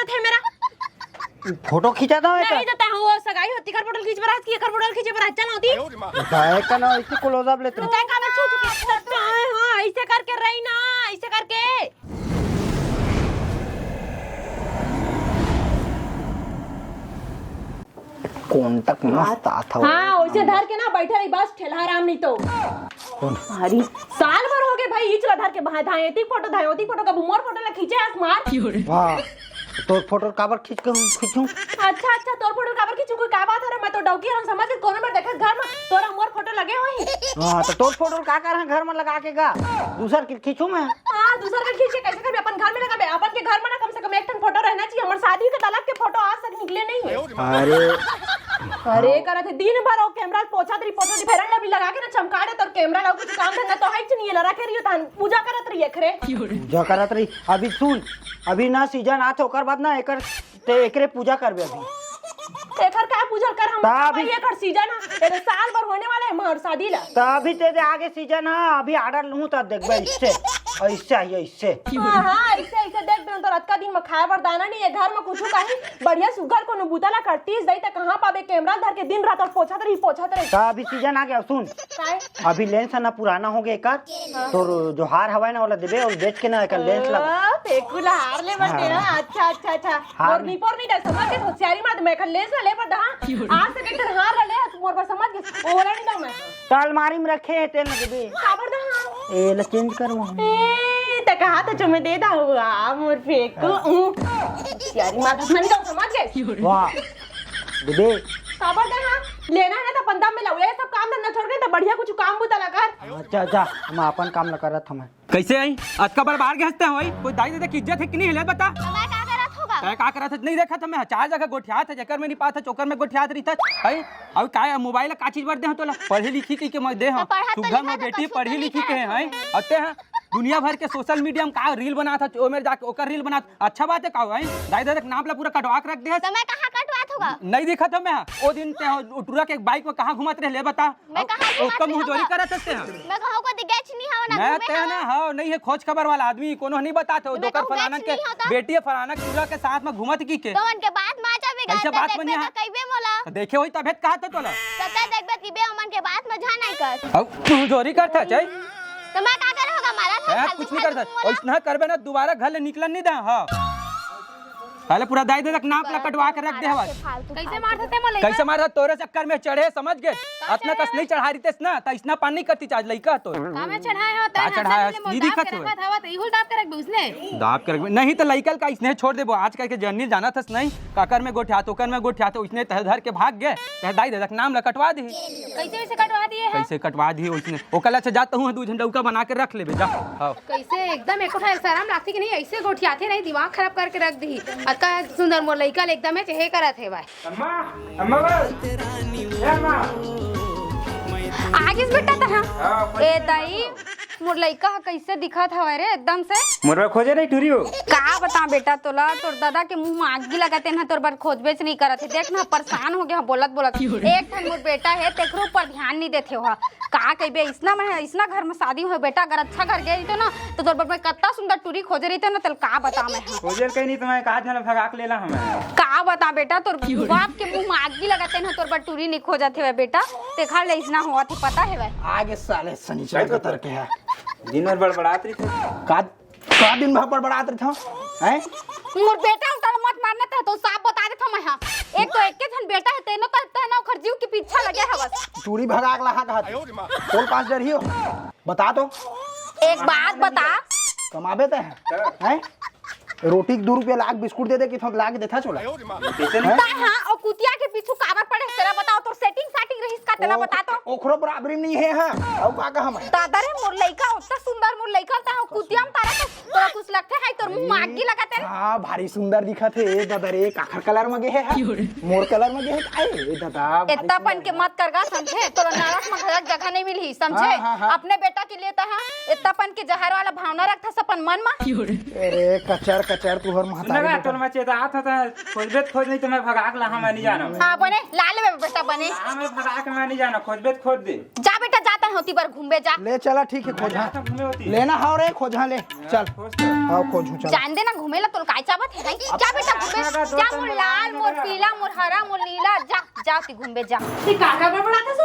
जरूरत है मेरा? फोटो खींचा था नहीं देता हूँ, सगाई होती कर फोटो खींच बरात की कर फोटो खींचे बरात चल होती काय का ना ऐसे क्लोजअप लेते तो का मैं छू चुकी हां ऐसे करके रही ना, ऐसे करके कौन तक मस्त आता हां वैसे धर के ना बैठे रही बस ठेला आराम नहीं तो अरे साल भर हो गए भाई इचला धर के भाई धाए एती फोटो धाए ओती फोटो का बुमर फोटो ला खींचे आस मार वाह तो फोटो काबर खींचूं अच्छा तोर फोटो काबर खींचू कोई का बात है मैं तो डौकी रंग समझ के कोनो में देखत घर में तोरा मोर फोटो लगे होई हां तो तोर फोटो का कर घर में लगा के गा दूसर के खींचूं मैं हां दूसर का खींचे कैसे कर अपन घर में लगाबे अपन के घर में ना कम से कम एक ठन फोटो रहना चाहिए हमर शादी के तलाक के फोटो आज तक निकले नहीं है अरे करत है दिन भर ओ कैमरा पोछा तरी फोटो दी फेरंगा भी लगा के ना चमका दे तोर कैमरा ला कुछ काम धंधा तो है नहीं लड़ा के रियो तान पूजा करत रही खरे पूजा करत रही अभी सुन अभी ना सीजन आत ओकर बाद ना एकर ते एकरे पूजा करबे अभी एकर का पूजा कर हम भाई एकर सीजन है ये साल भर होने वाला है मोर शादी ला तो अभी तेरे आगे सीजन है अभी ऑर्डर लूं तो देखबे इससे ऐसे हां ऐसे देख बे तो रात का दिन में खाए बर दाना नहीं है घर में कुछ कहीं बढ़िया सुगर को बुतला करती जाई त कहां पाबे कैमरा धर के दिन रात और पोछा तरी तो अभी सीजन आ गया सुन अभी लेंस ना पुराना हो गया एकर तो जो हार हवाए ना वाला देबे और बेच के ना एकर लेंस लगा पेकुला हार ले बटे ना अच्छा और नहीं पर नहीं समझ के होशियारी मत मैं कर लेंस ले पर दहा आज से के हार ले मोर पर समझ के ओला नहीं दो मैं तो अलमारी में रखे है तेल ना देबे काबर दहा ए ल चेंज करवा त कहा तो मैं दे दा हुआ मोर फेंको होशियारी मत मन दो समझ गए वाह देबे काबर दहा लेना है तो पंदा में लाओ ये सब काम धंधा छोड़ के तो बढ़िया कुछ काम बुता लगा अच्छा हम अपन काम न करत हम कैसे आई आज का बर्बाद के हंसते होई कोई दाई दे की इज्जत है कि नहीं हिलत बता मैं का करत होगा काय का करत नहीं देखा मैं चार जगह गोठियात है जकर में नहीं पात है चोकर में गोठियात रही था हई अब काय मोबाइल का चीज बर दे तोला पढ़ी लिखी के मैं दे सुबह में बेटी पढ़ी लिखी के हैं अते हैं दुनिया भर के सोशल मीडिया में का रील बना था ओ में जाके ओकर रील बना अच्छा बात है का है दाई दे नाम ला पूरा कटवा के रख दे तो मैं कहां कटवात होगा नहीं दिखा था मैं ओ दिन ते उटूरा के बाइक में कहां घुमत रहे ले बता उसका मुंह जोरी करत हते हैं मैं कहूं को दिगेच नहीं हवा ना मैं ते ना हां नहीं है खोज खबर वाला आदमी कोनो नहीं बताते दोकर फलाना के बेटी है फलाना चूड़ा के साथ में घुमत की के तो उनके बात माचा बिगाड़ कैसे बात बनी है कइबे मोला देखे होई तबियत कहा था तोला तते देखबे कि बे हमन के बात में जा नहीं कर अब तू जोरी करता चाहे तो मैं का कर होगा मारा था कुछ नहीं करता ऐसा करबे ना दोबारा घर ले निकलन नहीं दे हां पहले पूरा दाई दे नाप ला कटवा के रख दे हवा कैसे मार देते मोले कैसे मार तोरे चक्कर में चढ़े समझ गए अपना कस नहीं चढ़ा रही तेस ना त इसना पानी करती चाज लइका तो का मैं चढ़ाया होता है चढ़ाया नहीं दिखत हो हवा तो इहुल दाब के रख दे उसने दाब के रख नहीं तो लइकल का इसने छोड़ देबो आज कल के जर्नी जाना थस नहीं काकर में गोठिया तो कर में गोठिया तो उसने तह धर के भाग गए तह दाई दे नाम ला कटवा दी कैसे कटवा दिए है कैसे कटवा दी उसने ओ कल से जाता हूं दू झंडा बना के रख लेबे जा हां कैसे एकदम एको शर्म लागती कि नहीं ऐसे गोठियाथे नहीं दिमाग खराब करके रख दी अक्का सुंदर मोर लइका एकदम है चहे करत है भाई अम्मा आगे बेटा ता ए दाई मोर लइका कैसे दिखत हवे रे एकदम से मोरवा खोजे नहीं टुरियो का बता बेटा तोला तोर दादा के मुंह में आगी लगाते ना तोर बार खोज बेच नहीं करत है देख ना परेशान हो गया बोलत एक ठन मोर बेटा है तेकरो पर ध्यान नहीं देते हो का कहबे इसना घर में शादी हो बेटा अगर अच्छा घर गई तो ना तो तोर बार कितना सुंदर टूरी खोज रही थे ना तल का बता मैं खोजे कहीं नहीं तुम्हें का जन भगाक लेला हमें का बता बेटा तोर बाप के मुंह में आगी लगाते ना तोर बार टूरी नहीं खोजत है बेटा देखा ले इसना हुआ थी पता है भाई आगे साले शनिचर का तरके है दिन भर बड़बड़ात रही थी का दिन भर बड़बड़ात रही था हैं मोर बेटा उतर मत मारना था तो साफ बता देता मैं हां एक तो एक जन बेटा है तेनो तो ना खरजीव के पीछे लगे हवस चूड़ी भगाक लहा कहत कोल पास डर हियो बता तो एक बात बता कमाबे त हैं रोटी के 2 रुपया लाख बिस्कुट दे दे कि थोक लाख देथा छोला हां और कुतिया के पीछे काबर पड़े तेरा बताओ तो सेटिंग रहीस का तेरा बता तो ओखरो बराबरी नहीं है हां औ का का हम दादा रे मोर लइका उतना सुंदर मोर लइका ता कुतिया में तारा तोरा कुछ लगते है तोर मुंह मागी लगाते हां भारी सुंदर दिखत है ए दादा रे काखर कलर में गे है मोर कलर में गे है काए ए दादा इतना पन के मत करगा समझे तोरा नरक में घर जगह नहीं मिली समझे अपने बेटा के लिए ता इतना पन के जहर वाला भावना रखता सपन मन में अरे कचर तुहर महतारी सुनगा टोल में चेता आता था खोज नहीं तो मैं भगाक ला मैं नहीं जाना हां बने ला ले बेटा बने मैं भगाक मैं नहीं जाना खोजबेत खोज दे जा बेटा जाता तय होती बार घूमबे जा। ले चला ठीक है खोजा लेना हाउ रे खोजा ले चल आओ खोजू चल जान दे ना घूमेला तो काय चाहत है जा बेटा घूमे जा मोर लाल मोर पीला मोर हरा मोर नीला जा जा ती घूमबे जा। ते काका बड़बड़ाता सो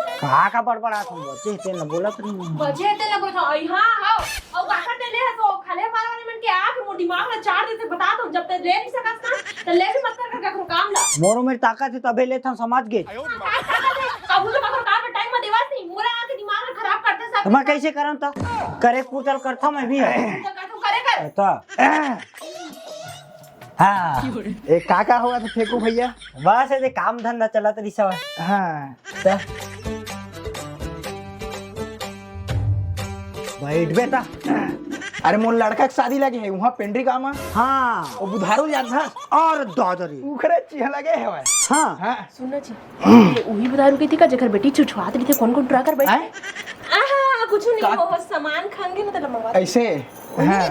का बड़बड़ा तुम बच्चे ते न बोलत नहीं बजे ते लगो था हां हां और काका ते ले है तो खाले मार वाले मन के आंख मोर दिमाग में चार देते बता दो जब तक ले नहीं सकस ना तो ले भी मत कर करो काम ला मोरो मेरी ताकत है तबे ले था समझ गए अब तो करो काम में टाइम में देवास नहीं मोरा आंख दिमाग में खराब करते सब मैं कैसे करम त करे कुचल करता मैं भी है तो करे कर त हाँ एक काका हुआ तो फेंकू भैया बस ऐसे काम धंधा चला तरी सब हाँ त बैठ बेटा अरे मोर लड़का के शादी लगे है वहाँ पेंड्री काम हाँ और बुधारू जात था और दादरी उखरे चिह लगे है भाई हाँ हाँ सुनना जी वही बदारू की थी का जेकर बेटी छुछुआत रही थे कौन ट्रा कर बैठे हैं? आहा कुछ नहीं वो सामान खाएंगे मतलब मंगवा ऐसे हाँ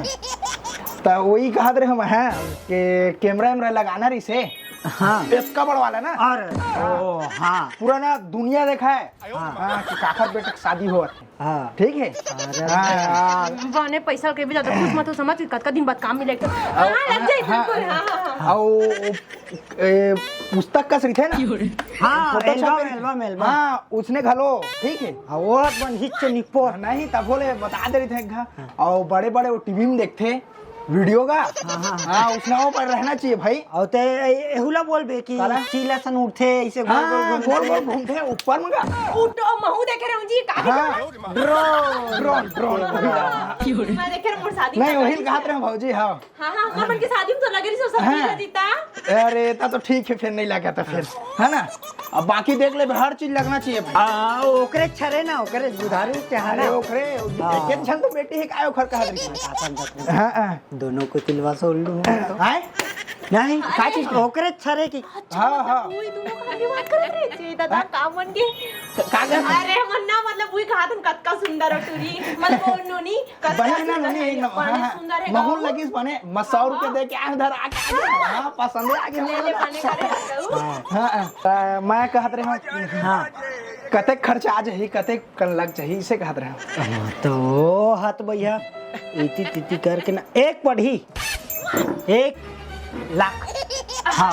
तो वही कहा रहे हम हैं कि कैमरा वैमरा लगाना रही से हाँ इसका बड़ वाला ना और ओ हाँ पूरा ना दुनिया देखा है हाँ कि काकर बेटे की शादी हो हाँ ठीक है हाँ बने पैसा के भी ज्यादा खुश मत हो समझ कत का दिन बाद काम मिलेगा हां लग जाए बिल्कुल हां और पुस्तक का श्री थे ना हाँ फोटो एल्बम छापे। एल्बम एल्बम हाँ उसने घलो ठीक है वो बन हिच निपो नहीं तब बोले बता दे रहे थे और बड़े बड़े वो टीवी में देखते वीडियो का हाँ उसने वो पर रहना चाहिए भाई और ते एहुला बोलबे कि चीला सन उठे ऐसे हाँ गोल गोल घूमते घूमते ऊपर में का उठो महू देख रहे हूं जी का हाँ ड्रोन ड्रोन मैं देख रहा हूं शादी नहीं वही कहा रहे भाजी हाँ हां अपन की शादी में तो लगे रही सो सब हाँ। जीता अरे ता तो ठीक है फिर नहीं लगा था फिर है ना अब बाकी देख ले हर चीज लगना चाहिए भाई ओकरे छरे ना ओकरे बुधारू के अरे हारे ओखरे एक जन तो बेटी है काय ओखर कहा रही हां हां दोनों को तिलवा से उल्लू हैं नहीं का चीज ओकरे छरे की हां हां ओए तुम खाली बात कर रहे थे दादा काम बन के कागज अरे मन्ना मतलब वही कहा तुम कतका सुंदर टूरी मतलब वो नोनी बने ना नहीं एक बने सुंदर है महूल लगी बने मैं 100 रुपए दे के आ उधर आके हां पसंद है आगे ले ले बने करे हां मैं कहत रहे हूं हां कतेक खर्चा आ जाही कतेक कन लग जाही इसे कहत रहे तो हाथ भैया इति तिति करके ना एक पढ़ी 1 लाख हाँ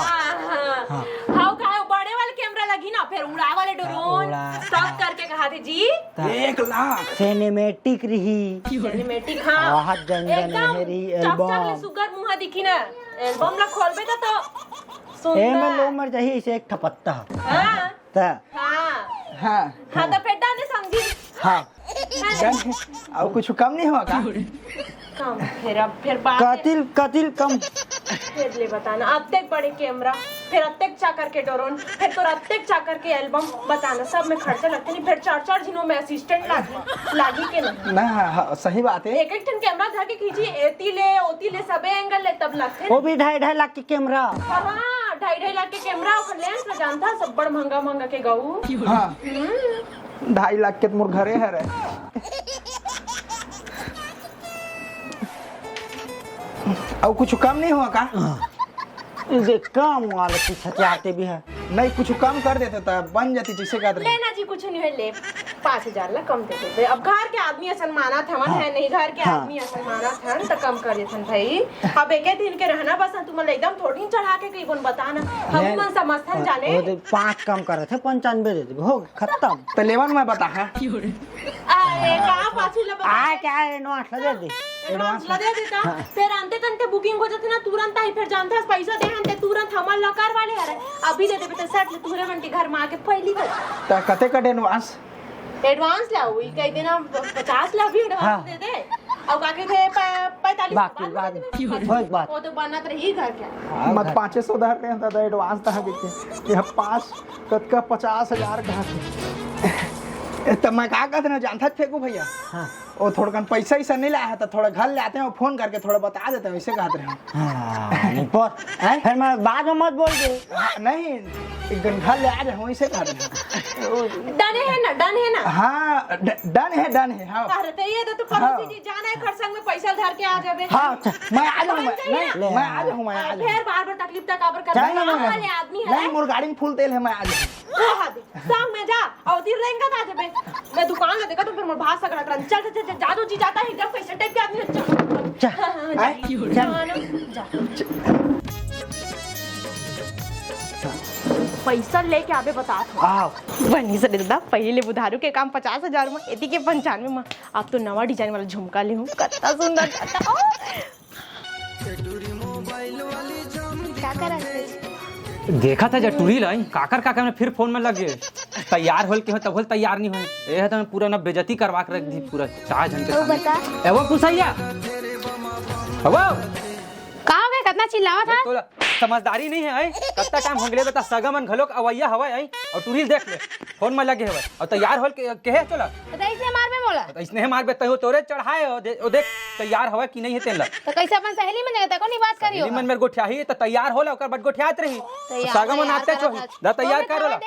हाउ का बड़े वाले कैमरा लगी ना फिर उड़ा वाले ड्रोन सब करके कहा थे जी 1 लाख सिनेमैटिक रही सिनेमैटिक हां बहुत जंजन हेरी एल्बम एल्बम सुगर मुंह दिखी ना एल्बम ला खोलबे तो ए में लो सुंदर मर जाही इसे एक ठपत्ता हां त हां हां हां तो फिर डाले समझी हाँ और कुछ कम नहीं हुआ का कम फिर बात कतिल कम फिर ले बताना अब तक बड़े कैमरा फिर अब तक चाकर के ड्रोन फिर तो अब तक चाकर के एल्बम बताना सब में खर्चा लगते नहीं फिर 4 दिनों में असिस्टेंट लागी के नहीं ना हाँ, सही बात है एक टन कैमरा धर के खींची एती ले ओती ले सबे एंगल ले तब लगते वो भी 2.5 लाख की कैमरा हाँ 2.5 लाख के कैमरा और लेंस में जानता सब बड़ महंगा के गऊ हाँ 2.5 लाख के तो मोर घरे है रे और कुछ कम नहीं हुआ का इसे कम वाले कुछ हथियाते भी है नहीं कुछ कम कर देते तो बन जाती जैसे कहते रहे लेना जी कुछ नहीं है ले 5,000 ला कम दे देते अब घर के आदमी असन माना था मन है नहीं घर के आदमी असन माना था तो कम कर देथन भाई अब एक दिन के रहना बस तुम एकदम थोड़ी चढ़ा के कई बोन बताना हम मन समझथन जाने वो 5 कम करे थे 95 दे दे हो खत्म तो लेवन में बता है अरे कहां पाछू ला आ क्या एडवांस दे दे एडवांस ला दे देता फिर अंते तंते बुकिंग हो जाती ना तुरंत आई फिर जानता पैसा दे अंते तुरंत हमर लकार वाले आ रहे अभी दे दे बेटा सेट ले तुहरे मन के घर में आके पहली कर तो कते का एडवांस लाओ कई दिन 50 लाख भी एडवांस दे दे और बाकी थे 45 बाकी बाद बात वो तो बनत रही घर के मत 500 धर रहे हैं तो एडवांस तो है कि 5 कत का 50,000 कहा तो मैं क्या कहते ना जानता फेंकू भैया हाँ वो थोड़ा कन पैसा ऐसा नहीं लाया तो थोड़ा घर ले आते हैं फोन करके थोड़ा बता देते हैं वैसे कहते हैं फिर मैं बाद में मत बोल दे नहीं एक दिन घर ले आ जाए वैसे कहते हैं डन है ना हाँ डन है हाँ अरे तो ये तो पड़ोसी जी जाना है खरसंग में पैसा धर के आ जाबे हाँ मैं आ जाऊँ मैं आ जाऊँ फिर बार-बार तकलीफ तक आबर कर नहीं वाले आदमी है नहीं मोर गाड़ी में फुल तेल है मैं आ जाऊँ ओ हादी संग में जा और दिन रहेंगा था जबे मैं दुकान में देखा तो फिर मोर भाग सकड़ा करन चल चल चल जादू जी जाता है एकदम कैसे टाइप के आदमी जा पैसा लेके आबे बता आओ बनी से दादा पहले बुधारू के काम 50,000 में एती के 95 में अब तो नवा डिजाइन वाला झुमका ले हूं कितना सुंदर जाता क्या कर रहे देखा था जब टूरी लाई काकर काकर में फिर फोन में लग गए तैयार होल के हो तब होल तैयार नहीं होए ये है तो पूरा ना बेइज्जती करवा के रख दी पूरा 4 जन के सामने बता एवो कुसैया एवो का वे कितना चिल्लावा था तोला समझदारी नहीं है आई कत्ता टाइम हो गले बता सगमन घलोक अवैया हवा आई और टूरी देख ले फोन में लगे हवा और तैयार होल के है चला तो इसने मार में बोला तो इसने मार बे तहो तोरे चढ़ाए ओ देख तैयार हवा कि नहीं है तेला तो कैसे अपन सहेली में जाता को नहीं बात करियो मन मेरे गोठिया ही तो तैयार होला ओकर बड गोठियात रही सगमन आते छो दा तैयार कर होला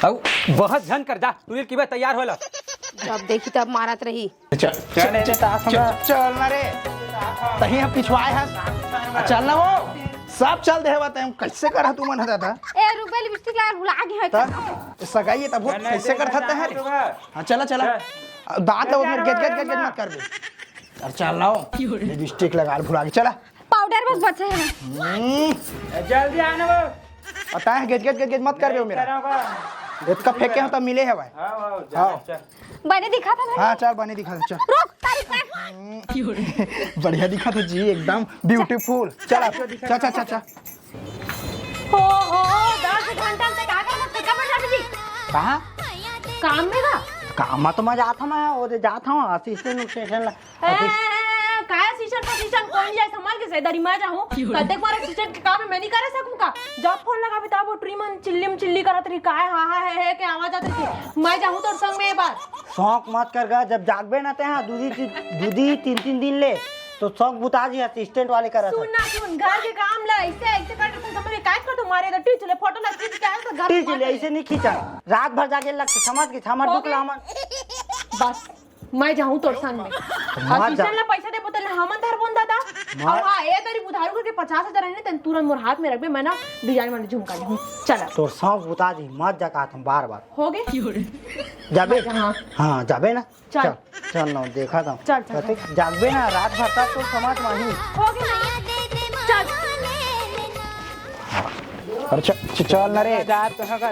औ बहुत झन कर जा टूरी की बे तैयार होला जब देखी तब मारत रही चल ना रे तही हम पिछवाए हैं चल ना वो सब चल दे बात हम कैसे कर तू मन हता ए रुपए लिपस्टिक ला भुला गई है त सगाई तब कैसे कर सकते हैं रे हां चला चला दांत वो फिर गज मत कर बे और चल ना लिपस्टिक लगा भुला के चला पाउडर बस बचे है जल्दी आना वो पता है गज मत कर बे मेरा इसका फेंके हो तो मिले है भाई हां बने दिखा था ना हां चल बने दिखा चल रुक तारीफ कर बढ़िया दिखा था जी एकदम ब्यूटीफुल चल चल हो 10 घंटा से का कर मत का बैठा जी कहाँ काम में का काम तो मैं जाता मैं वो जाता हूँ असिस्टेंट स्टेशन काय सीजन कोई जाए संभाल के सेदारी मैं जाऊं कते बार सीजन के काम मैं नहीं कर सकूं का जब फोन लगा बिता वो ट्रीमन चिल्ली करत रही काय हां है के आवाज आती थी मैं जाऊं तो संग में एक बार शौक मत कर गा जब जागबे ना ते हाँ दूधी 3 दिन ले तो शौक बुता जी असिस्टेंट वाले करा सुन घर के काम ला ऐसे कर तुम समझ में काय कर तुम्हारे तो टीचर ले फोटो लग खींच के आया तो घर ठीक है ऐसे नहीं खींचा रात भर जाके लग समझ के हमर दुख लामन बस मैं जाऊं तो संग में असिस्टेंट ला पैसा दे बोतल हमन धर बोन दादा और हां ए तेरी बुधारू करके 50,000 है तन तुरंत मोर हाथ में रख बे मैं ना डिजाइन वाले झुमका ले चल तो शौक बुता जी मत जका तुम बार हो गए जाबे हां हाँ जाबे ना चल चल ना देखा था चल जागबे ना रात भर तक तो समाज में ही हो गए चल और चल ना रे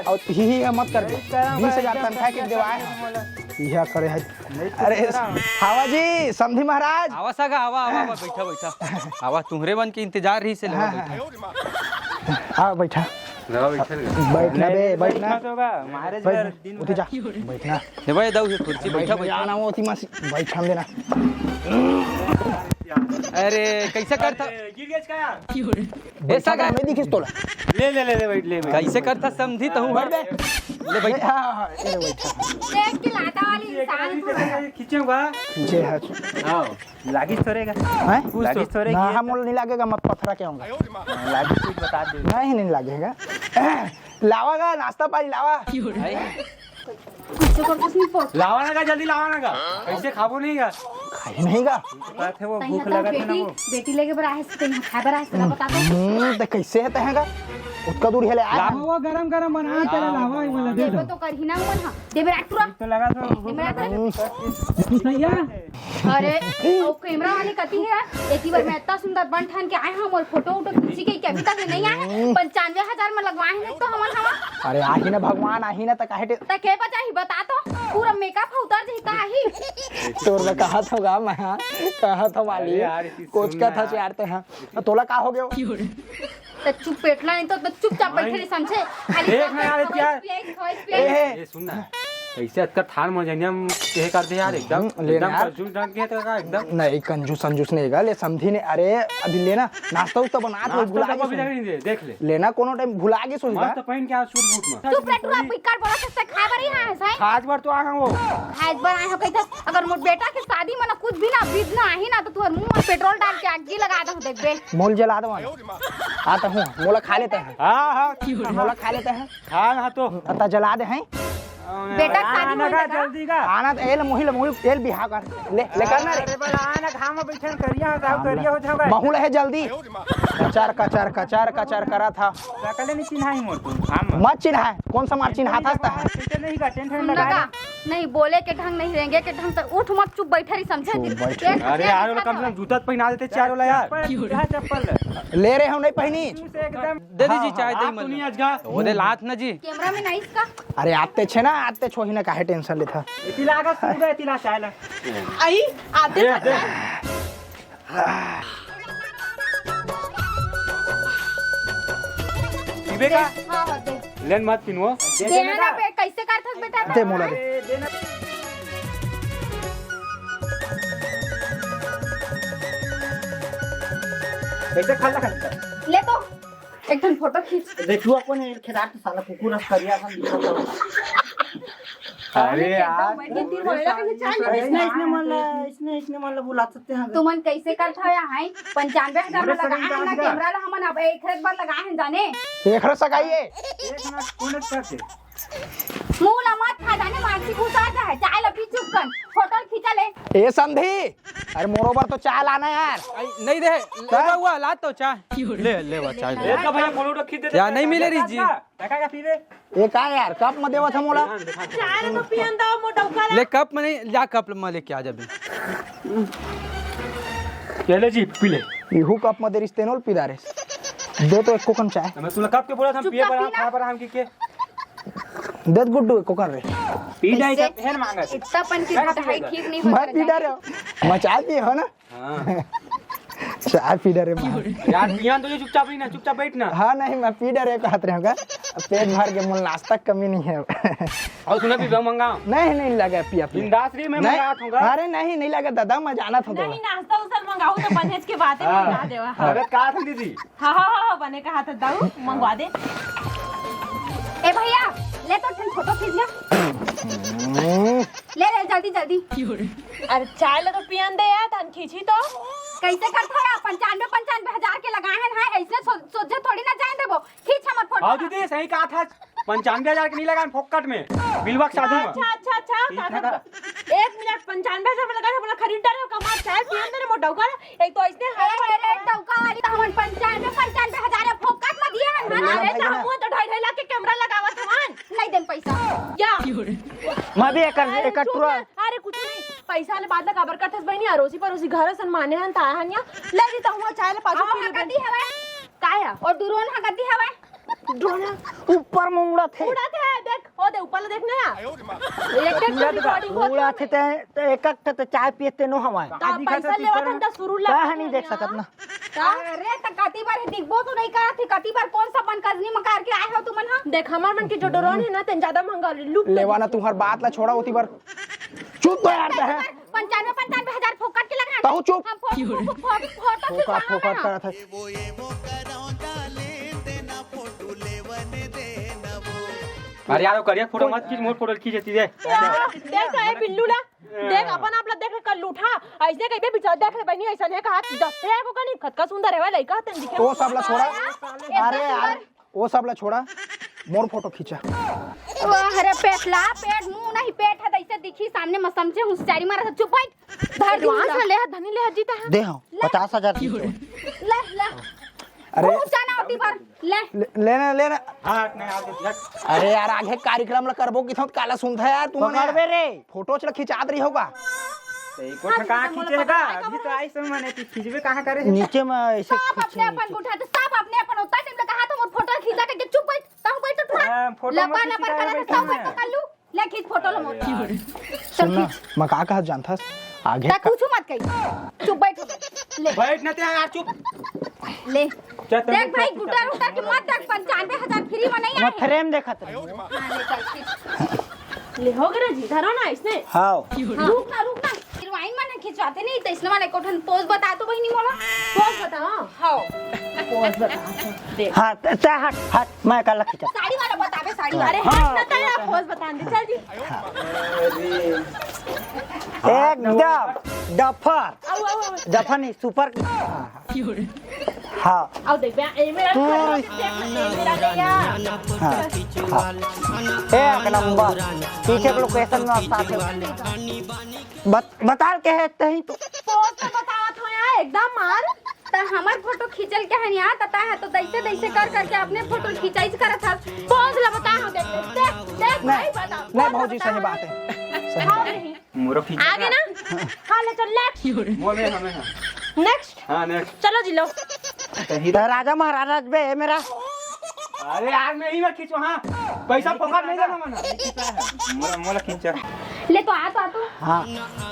और ही मत कर दे 20,000 तनख्वाह के देवाए यह करे है अरे हावा जी समधी महाराज आवा सगा आवा बैठा आवा तुम्हारे मन के इंतजार रही से लगा बैठा आ बैठा बैठना बे बैठना उठ जा बैठना दे भाई दाऊ कुर्सी बैठा ना वो मसी बैठ हम देना अरे कैसे करता गिर गया क्या ऐसा का नहीं दिखिस तोला ले बैठ ले कैसे करता समझी तो हूं ले बैठ हां ये बैठा देख के लाता वाली इंसान खींचूंगा पीछे है आओ लागिस तोरेगा हैं लागिस तोरेगा ना हम नहीं लागेगा मत पत्थरा के आऊंगा लागिस कुछ बता दे नहीं लागेगा लावागा नाश्ता पानी लावा कुछ को कुछ नहीं पहुंच लावाना का जल्दी लावाना का कैसे खाबो नहीं का खाई नहीं गा बात है वो भूख लगा था ना वो बेटी लेके बड़ा है से खाए बड़ा है बता दो तो कैसे है तहेगा उसका दूर हेले आ वो गरम बना चला लावा वाला दे देबो तो कर ही ना मन हां देबे एक्टरा तो लगा तो भैया अरे ओ कैमरा वाली कती है एक ही बार मैं इतना सुंदर बन ठान के आए हम और फोटो किसी के कविता के नहीं आए 95,000 में लगवाए हैं तो हमन हवा अरे आही ना भगवान आही ना त काहे त के बचा ही बता तो पूरा मेकअप उतर जही का ही तोर में कहा था गा मैं कहा था वाली कोच का था यार ते हां तोला का हो गयो त चुप पेटला नहीं तो चुपचाप बैठे रही समझे खाली एक ना यार क्या ए ये सुन ना कैसे अतका थान मजनियम कहे कर दे यार एकदम कंजूस ढंग के तो का एकदम नहीं कंजूस नहीं गा ले समझी ने अरे अभी लेना नाश्ता उस्ता बना तो भुला के देख ले लेना कोनो टाइम भुला के सोच मस्त पहन के आ सूट बूट में चुप पेटला पिकार बोला सकते खा बरी हां है आज बार तो आ गए वो आज बार आए हो कहता अगर मोर बेटा के शादी में ना कुछ भी ना बीज ना आही ना तो तोर मुंह में पेट्रोल डाल के आग लगा दो देख बे मोल जला दो आता हूं मोला खा लेते हैं हां मोला खा लेते हैं हां तो अता जला दे हैं बेटा शादी होई लगा जल्दी का आना तो एल मोहिल एल बिहार कर ले करना रे अरे बला आना घाम में बैठन करिया हो जाओ महूल है जल्दी कचार करा था सकले नहीं चिन्हाई मोर तू हम मत चिन्हा कौन सा मार चिन्हा था टेंशन नहीं का टेंशन सुन लगा लगा नहीं बोले के ढंग नहीं रहेंगे के ढंग से उठ मत चुप बैठे रही समझे अरे यार वो कम से कम जूता पहना देते चार वाला यार क्या चप्पल ले रहे हो नहीं पहनी एकदम दे दीजिए चाय दे तू नहीं आज का ओदे लात ना जी कैमरा में नहीं इसका अरे आते छे ना आते छोही ना काहे टेंशन लेता इतिला का सुबह इतिला चायला आई आते पीबे का हां हां दे लेन मत पिनवो देना पे कैसे कर थक बेटा दे मोला दे देना कैसे खाला खाला ले तो एक ठन फोटो खींच देखो अपन खेदार तो साला कुकुर करिया हम दिखा अरे यार इसने मतलब बुला सकते हैं तुमन कैसे कर था है 95,000 में लगाए हैं ना कैमरा ला हमन अब एक बार लगाए हैं जाने देख रहे सगाइए एक ना कौन करते मुंह ला मत खा जाने मानसी घुसा जा है चाय ला पी चुप कर फोटो खींचा ले ए संधि अरे मोरोबर तो चाय लाना यार नहीं दे लगा हुआ लात तो चाय ले वो चाय ले एक का भैया फोटो रखी दे या नहीं मिले री जी टका का पीबे ये का यार कप में देवत हम मोला चाय तो पियन दो मोटौका ले कप में नहीं जा कप में लेके आ जा बे चले जी पी ले इहू कप में दे रिश्तेनोल पिदारे दे तो एक कोकन चाय मैं तुला कब के बोला था हम पिए बड़ा खा बड़ा हम के दे गुड्डू एक कोकन रे पी जाए का हेन मांगा इतना पन की ढाई ठीक नहीं मैं हो पी रहे मैं चाय पी हो ना हां चाय पी रहे यार पियान तो ये चुपचाप ही ना चुपचाप बैठ ना हाँ नहीं मैं पी रहे कहते रहे होगा पेट भर के मुझे नाश्ता कमी नहीं है और सुना पी मंगाओ नहीं लगा पिया पिया बिंदास री में मंगा दूंगा अरे नहीं लगा दादा मैं जाना था तो नहीं नाश्ता उसल मंगाऊ तो परहेज के बातें मंगा देवा अरे का था दीदी हाँ बने का हाथ दाऊ मंगवा दे ए भैया ले तो ठन फोटो खींच ले जल्दी अरे चाय ला तो पियन दे यार तन खींची तो कैसे करता है 95,000 के लगाए हैं ऐसे सोचे थोड़ी ना जाए देबो खींच हमर फोटो हां दीदी सही कहा था 95,000 के नहीं लगा फोकट में बिलवा के साधु अच्छा 1 मिनट 95,000 में लगा बोला खरीदार हो कमा चाय पियन दे मोटौका एक तो ऐसे अरे टौका वाली तो हमन 95,000 फोकट में दिए हैं ना अरे तो हम तो 2.5 लाख के कैमरा लगावत हवन नहीं देन पैसा या मैं भी एक टूरा अरे कुछ नहीं पैसा ले बाद में काबर करथस बहनी अरोसी परोसी घर सन्माने हन ता हनिया ले दी तो हम चाय ले पाछो और हगती हवे काया और दुरोन हगती हवे ड्रोन ऊपर में उड़ा थे देख ओ दे ऊपर देखना या एक रिकॉर्डिंग उड़ा थे तो एक तो चाय पियते नो हमारे पैसा लेवत हन त शुरू लगा नहीं देख सकत ना अरे त कती बार दिखबो तो नहीं करत थी कती बार कौन सा बन कजनी मकार के आए हो तुमन हां देख हमार मन की जो ड्रोन है ना तन ज्यादा महंगा लुक लेवाना तुम्हार बात ला छोड़ा होती बार चुप तो यार है 95,000 फोकट के लगा कहू चुप फोटो फोकट करा था अरे यार करिया फोटो मत खींच मोर फोटो खींच देती दे देख ए बिल्लू ला देख अपन आप ला देख कर लूठा ऐसे कइबे बिचार देख रे बहनी ऐसा है कहा दस्ते है को कनी खतका सुंदर है लइका तन दिखे वो सब ला छोड़ा अरे यार वो सब ला छोड़ा मोर फोटो खींचा अरे पेट मुंह नहीं पेट है ऐसे दिखी सामने में समझे होशियारी मारा चुप बैठ धर वहां से ले धनी ले जीता है दे हम 50,000 ले अरे जाना होती पर लेना हां नहीं आ दे अरे यार आगे कार्यक्रम ला करबो किथो काला सुनथा यार तुम पकड़बे रे फोटो चला खिंचात रही होगा को कहां खींचेगा अभी तो आई समय माने खींचबे कहां करे नीचे में ऐसे सब अपने अपन उठा तो सब अपने अपन उतना टाइम लगा हां तो मोर फोटो खींचा के चुप बैठ तू बैठ थोड़ा फोटो लपा लपा करा सब बैठ कर लू ले खींच फोटो लो मोर सुनना मैं का कहा जानथा आगे ता कुछ मत कही चुप बैठ ले बैठ ना ते यार चुप ले देख भाई गुटा रुटा के मत देख 95,000 फ्री में नहीं मैं आए फ्रेम देखत रही हां ले चल खींच ले हो गया जी धरो ना इसने हां रुक ना हिरोइन मन खिंचवाते नहीं तो इसने वाले कोठन पोज बता तो बहनी मोला पोज बताओ हां पोज बता दे हां ते हट मैं कल खींचा साड़ी वाला बतावे साड़ी वाला अरे हट ना तेरा पोज बता दे चल जी एकदम डफर डफर नहीं सुपर हाँ आओ देख बे ए मेरा हाँ, हाँ। एक नंबर पीछे के लोकेशन में साथ बता के है तही तो पोस्ट तो बतावत हो यार एकदम मार त हमार फोटो खींचल के हन यार तता है तो दैसे दैसे कर करके अपने फोटो खिंचाई करत था। पोस्ट ला बता हो देख भाई बता नहीं भौजी सही बात है मोरो खींच आगे ना खा ले चल नेक्स्ट वो में हमें नेक्स्ट हां नेक्स्ट चलो जी लो राजा महाराजा बे है मेरा अरे यार मैं ही मत खींचो हां पैसा पकड़ नहीं देना मना मोरा मोरा खींचा ले तो आ तो हाँ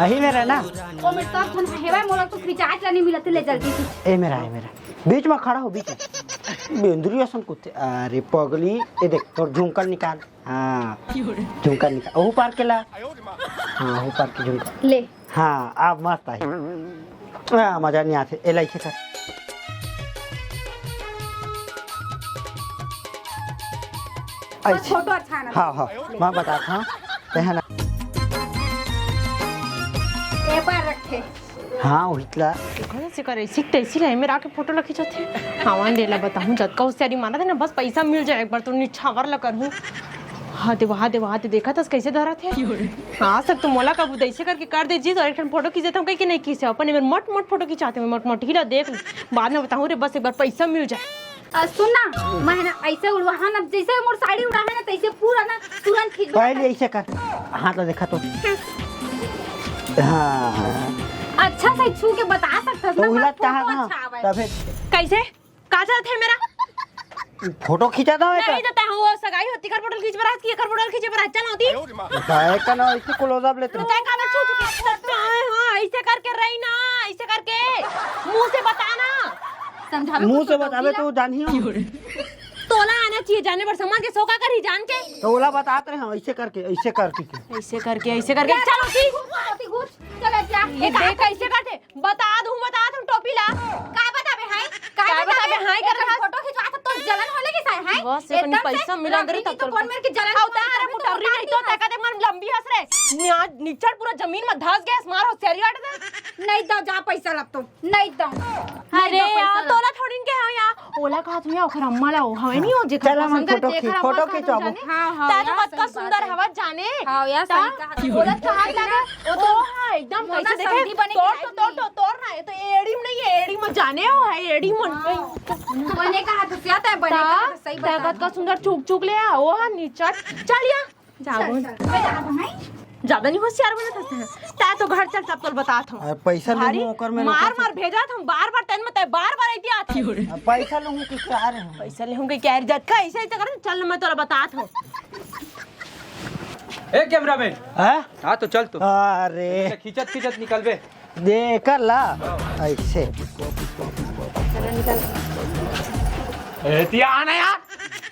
यही मेरा ना ओ मेरे सब थन हेवा मोला तो खिंचाच नहीं मिलत ले जल्दी से ए मेरा है मेरा बीच में खड़ा हो बीच में बेंद्रिया सन कुत्ते अरे पगली ये देख तोर झुमका निकाल हाँ झुमका निकाल ओहू पार के ला हाँ ओहू पार के झुमका ले हाँ अब मस्त आई मजा नहीं आते ए लाइक कर बस फोटो अच्छा ना हाँ हाँ मैं बताता हूँ है ना एक बार रखे हाँ वहीतला कौन से करे सीखते इसीलिए मेरा के फोटो लखी जाते हां देला बताऊं जद का उससे माना था ना बस पैसा मिल जाए एक बार तो निछावर ला करूं हाँ दे देखा था कैसे धरा थे हाँ सब तो मोला कबू दैसे करके कर दीजिए तो एक फोटो खींचता हूँ कहीं नहीं खींचे अपन मोट मोट फोटो खिंचाते हैं मोट मोट ही देख बाद में बताऊँ रे बस एक बार पैसा मिल जाए सुन ना मैं ना ऐसे उड़वाहा ना जैसे मोर साड़ी उड़ा है ना तैसे पूरा ना तुरंत खींच पहले ऐसे कर हाँ तो देखा तो हाँ अच्छा से छू के बता सकता तो उलट कहाँ अच्छा कहाँ आवे तब कैसे का चाहते हैं मेरा फोटो खींचा था नहीं देता हूँ वो सगाई होती कर फोटो खींच बरात की कर फोटो खींचे बरात चल होती काय का ना ऐसे क्लोजअप लेते तू का मैं छू चुकी हां ऐसे करके रही ना ऐसे करके मुंह से बताना समझावे मुंह से बतावे तो जानी हो तोला आना चाहिए जाने पर समझ के सोका कर ही जान के तो ओला बताते हैं ऐसे करके ऐसे करके चलो ठीक चलो क्या ये देख कैसे करते बता दूं टोपी ला का बतावे हाय का बतावे हाय कर फोटो खिंचवा तो जलन होले की साय हाय बस एक पैसा मिला अंदर तब तो कौन मेरे की जलन होता है मुटरी नहीं तो तका देख मन लंबी हंस रे नीचड़ पूरा जमीन में धस गया मार हो सेरी हट दे नहीं दो जा पैसा लब तो नहीं दो अरे यार तोला थोड़ी के है यार ओला का तुम ओखर अम्मा ला हो हवे नहीं हो जे चला मन फोटो खींचो हां ता तो मत का सुंदर हवा जाने हां यार सही कहा बोला कहां लगा वो तो हां एकदम कैसे देखे तोड़ ना ये तो एड़ी में नहीं है एड़ी में जाने हो है एड़ी में बने का हाथ से आता है बने का सही ताकत का सुंदर चुक ले आ वो हां नीचा चल या जाओ ज्यादा नहीं होशियार बना था ता तो घर चल सब तो बताता हूं पैसा लूंगा ओकर में मार भेजा था बार तन में बार आई थी पैसा लूंगा कि क्या रहे पैसा ले होंगे क्या इज्जत का ऐसे ही तो कर चल मैं तोरा बताता हूं ए कैमरामैन हैं हां तो चल तो अरे खींचत निकल बे देख ला ऐसे एतिया आना यार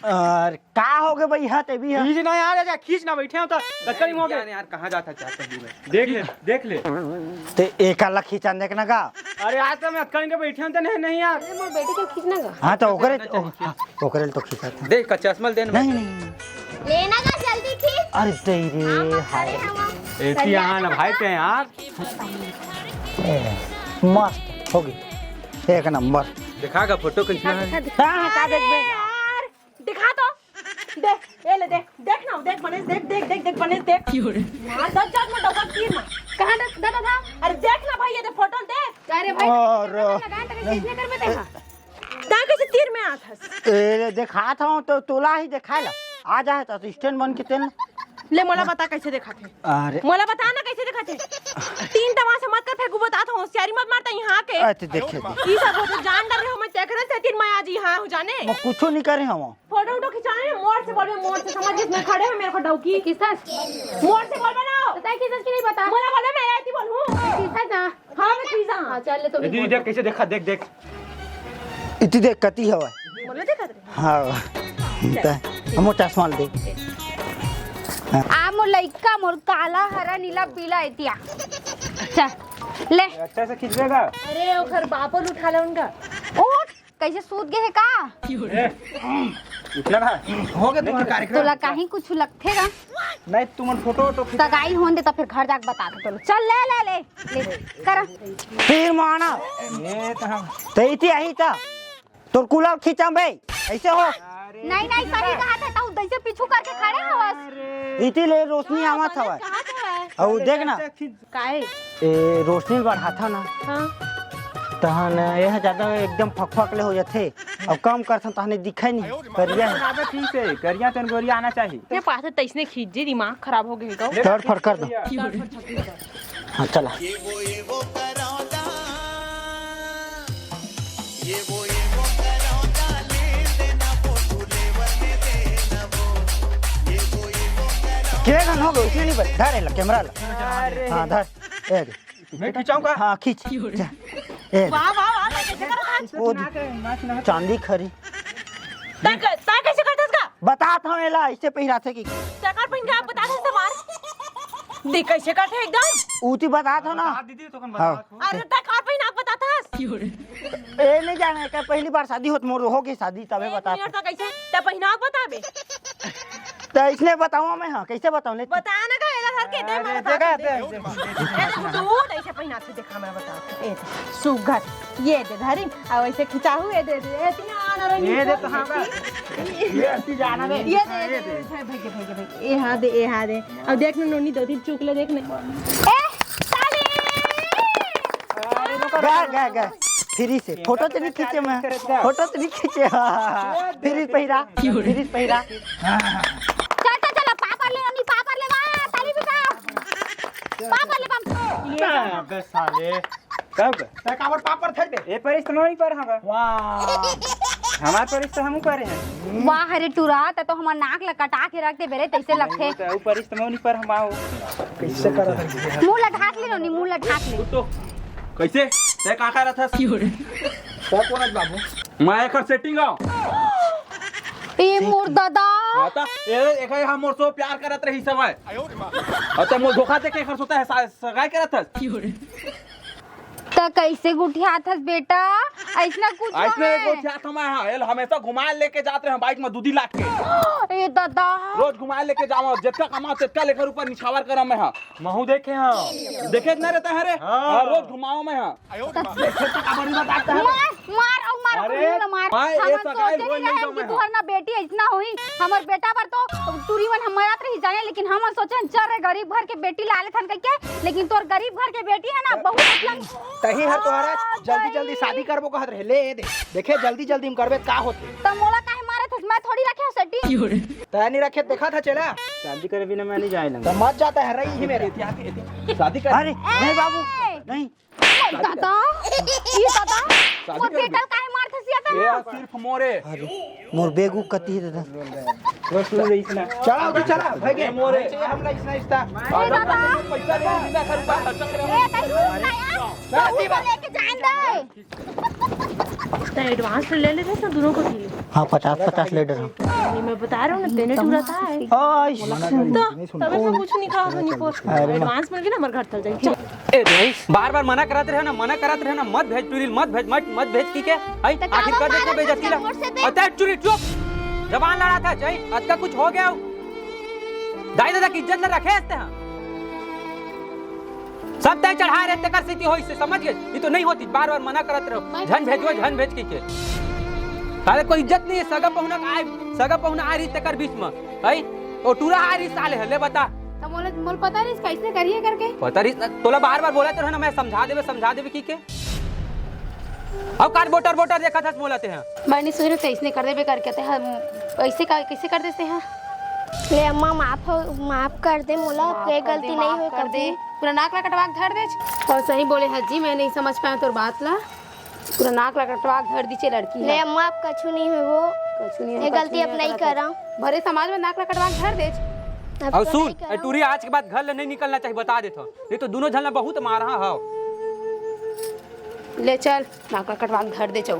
और का हो गए भाई हाथ भी है खींच ना यार जा खींच ना बैठे हो तो कचरी हो गए यार कहां जाता चाहता हूं मैं देख ले ते एक अलग खींचा देखना का अरे आज तो मैं अक्कल के बैठे हो तो नहीं यार मोर बेटी के खींचना का हां तो ओकरे तो खींचा था देख चश्मा देन नहीं नहीं लेना का जल्दी खींच अरे तेरे हाय एतिया आना भाई पे यार मस्त हो गई एक नंबर दिखागा फोटो कैसे है हां का देख बे यार दिखा तो देख ये ले देख ना देख बने देख बने देख यार 10 जात में डबल तीर में कहां दादा था अरे देख ना भाई ये दे फोटो देख अरे भाई और लगा तक किसने कर में देखा ता कैसे तीर में आथस ए देखा था तो तोला ही दिखाए ला आ जाए तो स्टैंड बन के तेन ले मोला बता कैसे देखा थे अरे मोला बता ना कैसे देखा थे 3 तमाशा मत कर फेंकू बताता हूं होशियारी मत मारता यहां के अच्छा देखे ई सब तो जान डर रहे हो मैं देख रहे थे 3 मैं आज यहां हूं जाने मैं कुछ नहीं करे हम फोटो खिंचाने मोड़ से समझ जिसमें खड़े हैं मेरे को डौकी किसका मोड़ से बोल बनाओ पता है किसका की नहीं पता मोला बोले मैं आती बोलूं किसका ना हां मैं पीसा हां चल ले तो दीदी देख कैसे देखा देख इतनी देख कती हवा बोले देखा रे हाँ हम चश्मा दे आ मोर लइका मोर काला हरा नीला पीला एतिया चल ले अच्छा से खींचेगा अरे ओखर बापल उठा ले उनका उठ कैसे सूत गए है का उठना ना हो गया तुम्हारा कार्यक्रम तोला काहे कुछ लगथेगा नहीं तुम फोटो वोटो खींच सगाई होने दे तो फिर घर जाके बता दो। चल ले ले ले ले कर। फिर माना ये तो तो इति आई था तोर कूलर खींचा बे ऐसे हो नहीं नहीं सही कहा था तू दैसे पीछू करके खड़े हवस। इति ले रोशनी आवत हवा और देख ना काहे ए रोशनी बढ़ा था ना हां तहन यह ज्यादा एकदम फक ले हो जाते और कम करथन तहने दिखे नहीं करिया है ज्यादा ठीक है करिया तन गोरिया आना चाहिए। ये पास तैसने खींच जे दिमाग खराब हो गई गो। थर्ड फट कर दो हाँ चला क्या गन हो गया इसलिए नहीं बता धर ले कैमरा ला हाँ धर ए मैं खिंचाऊंगा। हाँ खींच जा ए वाह वाह वाह कैसे करो वो चांदी खरी ता कैसे करत का बता था एला ऐसे पहिरा थे कि सरकार पहिन के आप बता दे समार देख कैसे करते एकदम ऊती बता था ना दीदी तो कन हाँ अरे सरकार पहिन आप बताता ए नहीं जाने का पहली बार शादी होत मोर होगी शादी तबे बता तो कैसे त पहिना बताबे तो इसने बताऊँ मैं हाँ कैसे बताऊँ ले बता ना का एला सर के दे मैं बता तू ऐसे पहिना से देखा मैं बता ए सुगर ये दे धरी और ऐसे खिंचाहू ए दे ए तीन आना ये दे तो हां का ये ऐसी जाना बे ये दे भाई ए हां दे अब देख ना नोनी दो तीन चुकले देखने ए साली गा फ्री से फोटो तो नहीं खींचे मैं फोटो तो नहीं खींचे फ्री पहिरा चल पापा ले नहीं पापा ले वाह साली बेटा पापा ले पम अबे साले कब काबर पापर थे बे ए परिस तो नहीं पर हम वाह हमार परिस तो हम करे हैं वाह रे टूरा तो हमार नाक ला कटा के रख दे बेरे तैसे लगथे तो ऊपर परिस तो नहीं पर हम आओ कैसे करत मुंह ला ढाक ले नी मुंह ला ढाक ले तो कैसे ते का कर रहा था क्या कोन बाबू मैं एकर सेटिंग आओ ए मोर दादा आता ए एक हम मोर सो प्यार करत रही समय अते मोर धोखा दे के एकर सोता है सगाई करत था त कैसे गुठिया थस बेटा ऐसना कुछ ऐसने है एगो क्या समय है हमेशा घुमा लेके जाते हैं बाइक में 2 लाख के ए दादा रोज घुमा लेके जाओ जितना कमाओ तितना लेकर ऊपर निछावर करो मैं हां महू देखे हां देखे ना रहता है रे हां रोज घुमाओ मैं हां मार अरे, मार मार, ये हम सगाई सोचे होई नहीं नहीं रहे तो कि मैं तुहर ना बेटी ऐसना होई हमर बेटा पर तो तुरीवन हमारा रही जाने लेकिन हम सोचे चल रे गरीब घर के बेटी लाले थन के लेकिन तोर गरीब घर के बेटी है ना बहुत मतलब तही हर तोहरा जल्दी जल्दी शादी करबो कहत रहे ले दे देखे जल्दी हम करबे का होते त मोला काहे मारे थस मैं थोड़ी रखे सेटिंग तय नहीं रखे देखा था चला शादी करे बिना मैं नहीं जाए तो मत जाता है रही ही मेरे शादी कर अरे नहीं बाबू नहीं दादा ये दादा मोर बेटा काहे मार थसिया था ये सिर्फ मोरे मोर बेगू कती दे चला चला भाई के मोरे हमला इसना इसता ए दादा पैसा ले बिना घर पर खर्च कर ए तई नया लेके जान दे तो एडवांस ले ले ना दोनों को थी हाँ 50 लीटर नहीं मैं बता रहा हूं ना देने टूरा था तो तब ऐसा कुछ नहीं कहा नहीं पोस्ट एडवांस मिल गया ना हमारे घर चल जाएगी ए रे बार बार मना करत रहे ना मत भेज टूरिल मत भेज की के आई आखिर कर देते बेइज्जती ला अते चुरी चुप जबान लड़ा था जय अत का कुछ हो गया दाई दादा की इज्जत न रखे इसते हां सब तय चढ़ा रहे ते कर स्थिति होई से समझ गए ये तो नहीं होती बार बार मना करत रहो झन भेज की के साले कोई इज्जत नहीं है सगा पहुना आ रही ते कर बीच में भाई ओ टूरा आ रही साले हले बता तो मोल पता नहीं कैसे करिए करके पता नहीं तोला बार बार बोला तो ना मैं समझा देवे की के अब कार वोटर देखा था बोलते हैं मैंने सोच रहे इसने कर देबे करके थे हम ऐसे कैसे कर देते हैं ले अम्मा माफ कर दे मोला कोई गलती नहीं हुई कर दे पूरा नाक ला कटवा धर दे और सही बोले हजी मैं नहीं समझ पाया तोर बात ला पूरा नाक ला कटवा धर दी चे लड़की ले अम्मा आप कछु नहीं हुई वो कुछ नहीं ये गलती अब नहीं करा भरे समाज में नाक ला कटवा धर दे अब सुन टूरी आज के बाद घर ले नहीं निकलना चाहिए बता देता ये तो दोनों झलना बहुत मारा हां ले चल नाक ला कटवा धर दे चौ